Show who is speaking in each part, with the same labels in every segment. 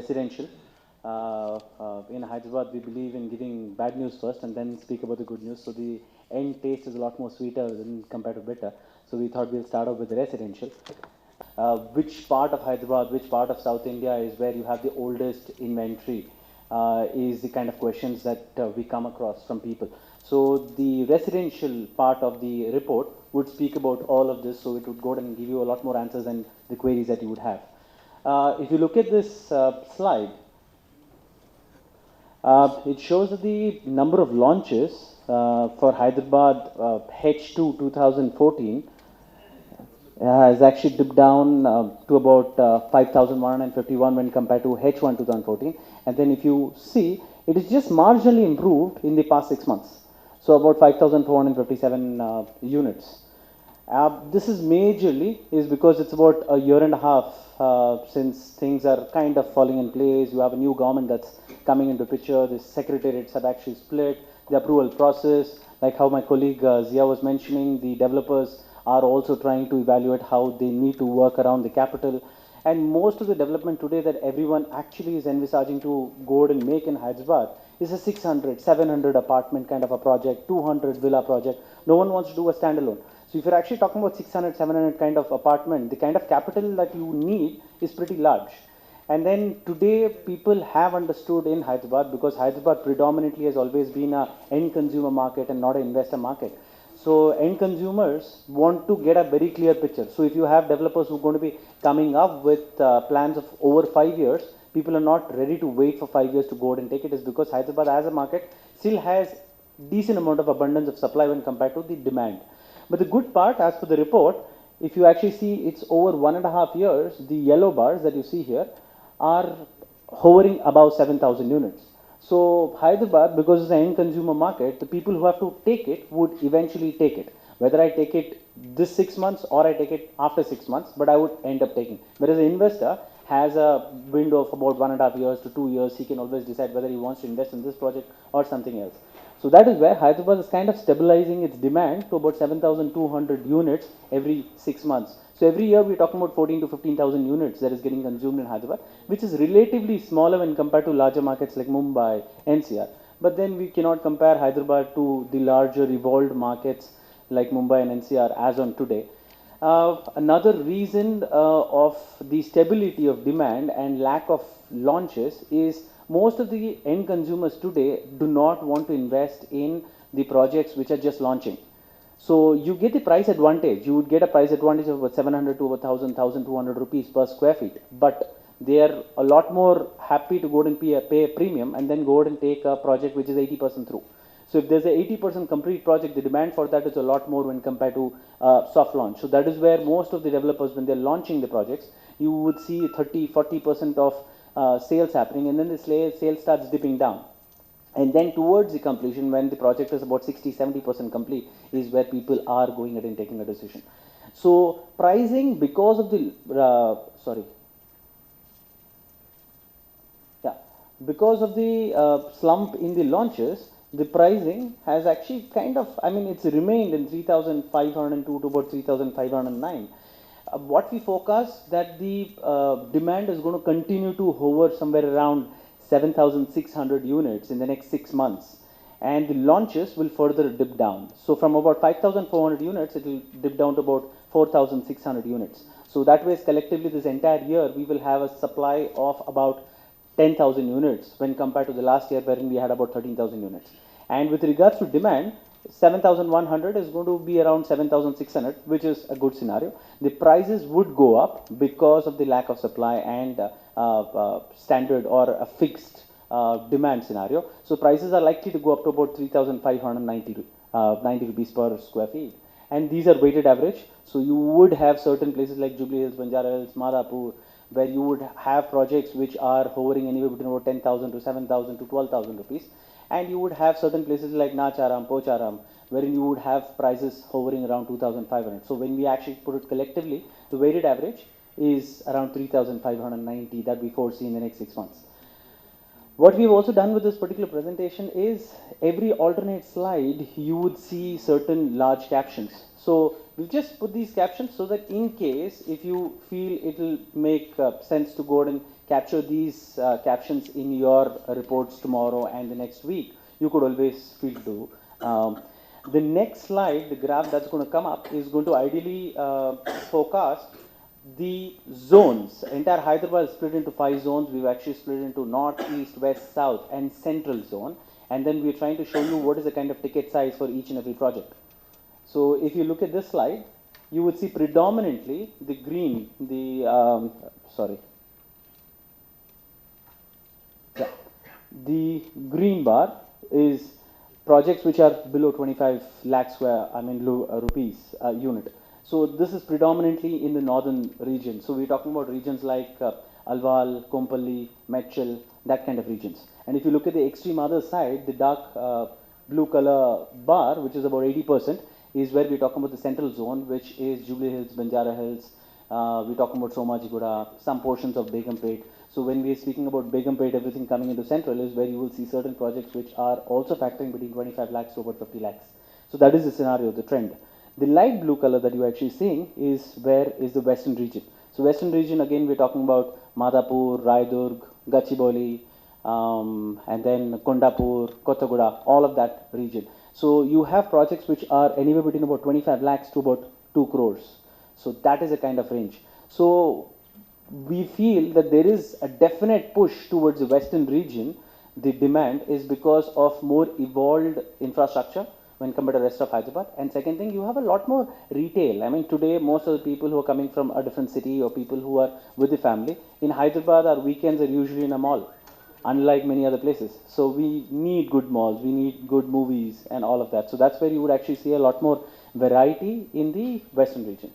Speaker 1: residential. In Hyderabad, we believe in giving bad news first and then speak about the good news. So the end taste is a lot more sweeter than compared to bitter. So we thought we'll start off with the residential. Which part of Hyderabad, which part of South India is where you have the oldest inventory, is the kind of questions that we come across from people. So the residential part of the report would speak about all of this, so it would go and give you a lot more answers than the queries that you would have. If you look at this slide, it shows that the number of launches for Hyderabad H2 2014 has actually dipped down to about 5,151 when compared to H1 2014. And then if you see, it is just marginally improved in the past 6 months. So about 5,457 units. This is majorly is because it's about a year and a half since things are kind of falling in place. You have a new government that's coming into picture. The secretariats have actually split. The approval process, like how my colleague Zia was mentioning, the developers are also trying to evaluate how they need to work around the capital. And most of the development today that everyone actually is envisaging to go and make in Hyderabad is a 600, 700 apartment kind of a project, 200 villa project. No one wants to do a standalone. So if you're actually talking about 600, 700 kind of apartment, the kind of capital that you need is pretty large. And then today people have understood in Hyderabad, because Hyderabad predominantly has always been a end consumer market and not an investor market. So end consumers want to get a very clear picture. So if you have developers who are going to be coming up with plans of over 5 years, people are not ready to wait for 5 years to go out and take it. Is because Hyderabad as a market still has decent amount of abundance of supply when compared to the demand. But the good part, as per the report, if you actually see, it's over 1.5 years, the yellow bars that you see here are hovering above 7,000 units. So Hyderabad, because it's an end consumer market, the people who have to take it would eventually take it. Whether I take it this 6 months or I take it after 6 months, but I would end up taking. Whereas an investor has a window of about 1.5 years to 2 years, he can always decide whether he wants to invest in this project or something else. So that is where Hyderabad is kind of stabilizing its demand to about 7,200 units every 6 months. So every year we're talking about 14 to 15,000 units that is getting consumed in Hyderabad, which is relatively smaller when compared to larger markets like Mumbai, NCR. But then we cannot compare Hyderabad to the larger evolved markets like Mumbai and NCR as on today. Another reason of the stability of demand and lack of launches is most of the end consumers today do not want to invest in the projects which are just launching. So you get the price advantage. You would get a price advantage of about 700 to 1,000, 1,200 rupees per square feet. But they are a lot more happy to go and pay a premium and then go and take a project which is 80% through. So if there's a 80% complete project, the demand for that is a lot more when compared to soft launch. So that is where most of the developers, when they're launching the projects, you would see 30, 40% of sales happening, and then the sales starts dipping down. And then towards the completion, when the project is about 60, 70% complete, is where people are going ahead and taking a decision. So pricing, because of the, because of the slump in the launches, the pricing has actually kind of, I mean, it's remained in 3,502 to about 3,509. What we forecast that the demand is going to continue to hover somewhere around 7,600 units in the next 6 months, and the launches will further dip down. So from about 5,400 units, it will dip down to about 4,600 units. So that way, collectively, this entire year, we will have a supply of about 10,000 units when compared to the last year, wherein we had about 13,000 units. And with regards to demand, 7,100 is going to be around 7,600, which is a good scenario. The prices would go up because of the lack of supply and standard or a fixed demand scenario. So prices are likely to go up to about 3,590 90 rupees per square feet. And these are weighted average. So you would have certain places like Jubilee Hills, Banjara Hills, Madhapur, where you would have projects which are hovering anywhere between about 10,000 to 7,000 to 12,000 rupees. And you would have certain places like Nacharam, Pocharam, wherein you would have prices hovering around 2,500. So when we actually put it collectively, the weighted average is around 3,590 that we foresee in the next 6 months. What we've also done with this particular presentation is every alternate slide, you would see certain large captions. So we've just put these captions so that in case if you feel it will make sense to go and capture these captions in your reports tomorrow and the next week, you could always feel to do. The next slide, the graph that's going to come up, is going to ideally forecast the zones. Entire Hyderabad is split into 5 zones. We've actually split into north, east, west, south, and central zone. And then we're trying to show you what is the kind of ticket size for each and every project. So if you look at this slide, you would see predominantly the green, the green bar is projects which are below 25 lakh rupees unit. So this is predominantly in the northern region. So we're talking about regions like Alwal, Kompalli, Mechel, that kind of regions. And if you look at the extreme other side, the dark blue color bar, which is about 80%, is where we're talking about the central zone, which is Jubilee Hills, Banjara Hills. We're talking about Somajiguda, some portions of Begumpet. So when we are speaking about Begumpet, everything coming into central is where you will see certain projects which are also factoring between 25 lakhs to about 50 lakhs. So that is the scenario, the trend. The light blue color that you're actually seeing is where is the western region. So western region, again, we're talking about Madhapur, Raidurg, Gachibowli, and then Kondapur, Kottaguda, all of that region. So you have projects which are anywhere between about 25 lakhs to about 2 crores. So that is a kind of range. So we feel that there is a definite push towards the western region. The demand is because of more evolved infrastructure when compared to the rest of Hyderabad. And second thing, you have a lot more retail. I mean, today, most of the people who are coming from a different city or people who are with the family, in Hyderabad, our weekends are usually in a mall, unlike many other places. So we need good malls, we need good movies and all of that. So that's where you would actually see a lot more variety in the western region.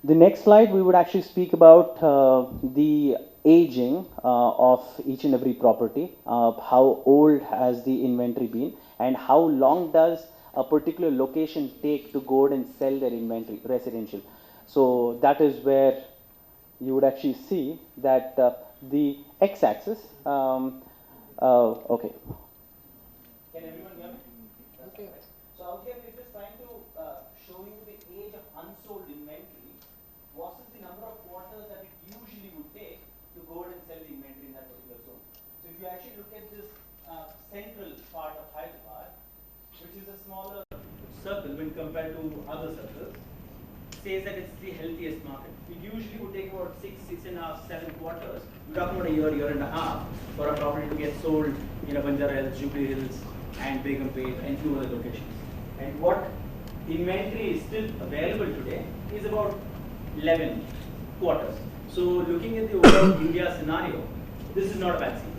Speaker 1: The next slide, we would actually speak about the aging of each and every property, how old has the inventory been, and how long does a particular location take to go and sell their inventory, residential. So that is where you would actually see that the x-axis, okay. Can everyone hear me? Okay. So out here we're just trying to show you the age of unsold inventory versus the number of quarters that it usually would take to go and sell the inventory in that particular zone. So if you actually look at this central part of Hyderabad, which is a smaller circle when compared to other circles, says that it's the healthiest market. It usually would take about 6.5, 7 quarters. We're talking about a year and a half for a property to get sold in a Banjara Hills, Jubilee Hills, and Begumpet, and few other locations. And what inventory is still available today is about 11 quarters. So looking at the overall India scenario, this is not a bad scene.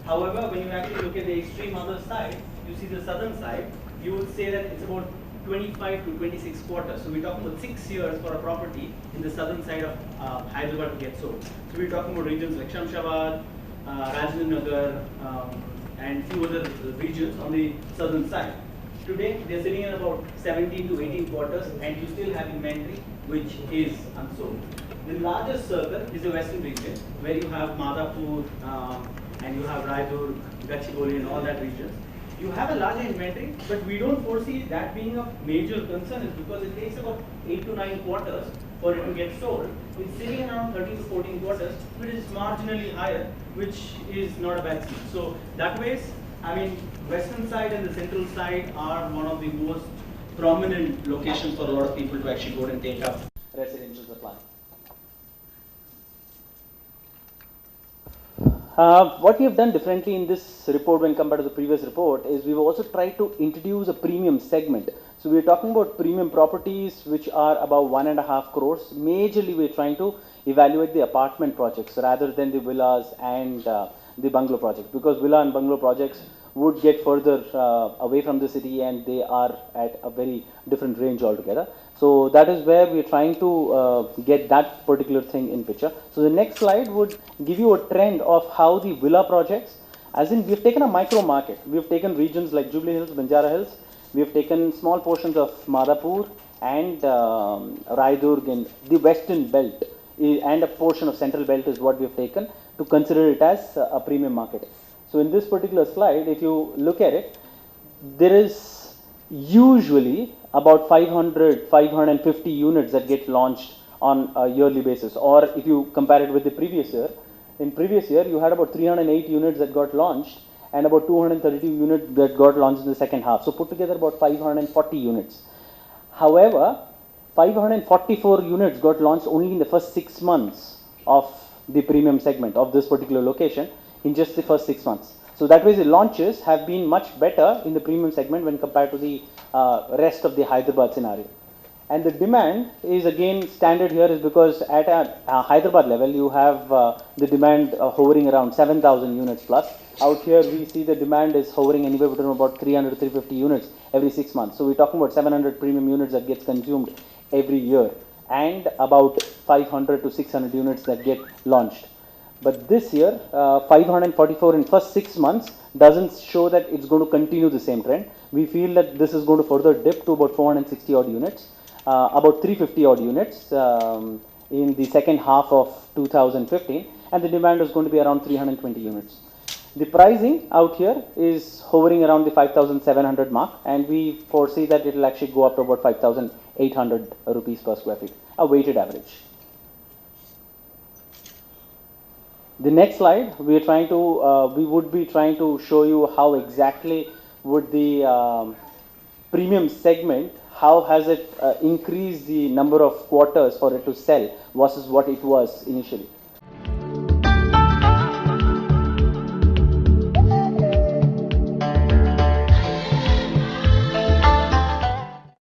Speaker 1: However, when you actually look at the extreme other side, you see the southern side, you would say that it's about 25 to 26 quarters. So we're talking about 6 years for a property in the southern side of Hyderabad to get sold. So we're talking about regions like Shamshabad, Rajendra Nagar, and few other regions on the southern side. Today, they're sitting in about 17 to 18 quarters, and you still have inventory which is unsold. The largest circle is the western region, where you have Madhapur, and you have Raidurg, Gachibowli, and all that regions. You have a larger inventory, but we don't foresee that being a major concern, is because it takes about 8 to 9 quarters for it to get sold. It's sitting around 13 to 14 quarters, which is marginally higher, which is not a bad thing. So that way, I mean, western side and the central side are one of the most prominent locations for a lot of people to actually go and take up residential supply. What we have done differently in this report when compared to the previous report is we've also tried to introduce a premium segment. So we're talking about premium properties which are about 1.5 crores. Majorly we're trying to evaluate the apartment projects rather than the villas and the bungalow projects, because villa and bungalow projects would get further away from the city and they are at a very different range altogether. So that is where we are trying to get that particular thing in picture. So the next slide would give you a trend of how the villa projects, as in we've taken a micro market. We've taken regions like Jubilee Hills, Banjara Hills. We have taken small portions of Madhapur and Raidurg and the western belt, and a portion of central belt is what we have taken to consider it as a premium market. So in this particular slide, if you look at it, there is usually about 500, 550 units that get launched on a yearly basis. Or if you compare it with the previous year, in previous year you had about 308 units that got launched and about 232 units that got launched in the second half. So put together about 540 units. However, 544 units got launched only in the first 6 months of the premium segment of this particular location, in just the first 6 months. So that way the launches have been much better in the premium segment when compared to the rest of the Hyderabad scenario. And the demand is again standard here is because at a Hyderabad level you have the demand hovering around 7,000 units plus. Out here we see the demand is hovering anywhere between about 300 to 350 units every 6 months. So we're talking about 700 premium units that gets consumed every year and about 500 to 600 units that get launched. But this year, 544 in first 6 months doesn't show that it's going to continue the same trend. We feel that this is going to further dip to about 460 odd units, about 350 odd units in the second half of 2015, and the demand is going to be around 320 units. The pricing out here is hovering around the 5,700 mark, and we foresee that it will actually go up to about 5,800 rupees per square feet, a weighted average. The next slide, we would be trying to show you how exactly would the premium segment, how has it increased the number of quarters for it to sell versus what it was initially.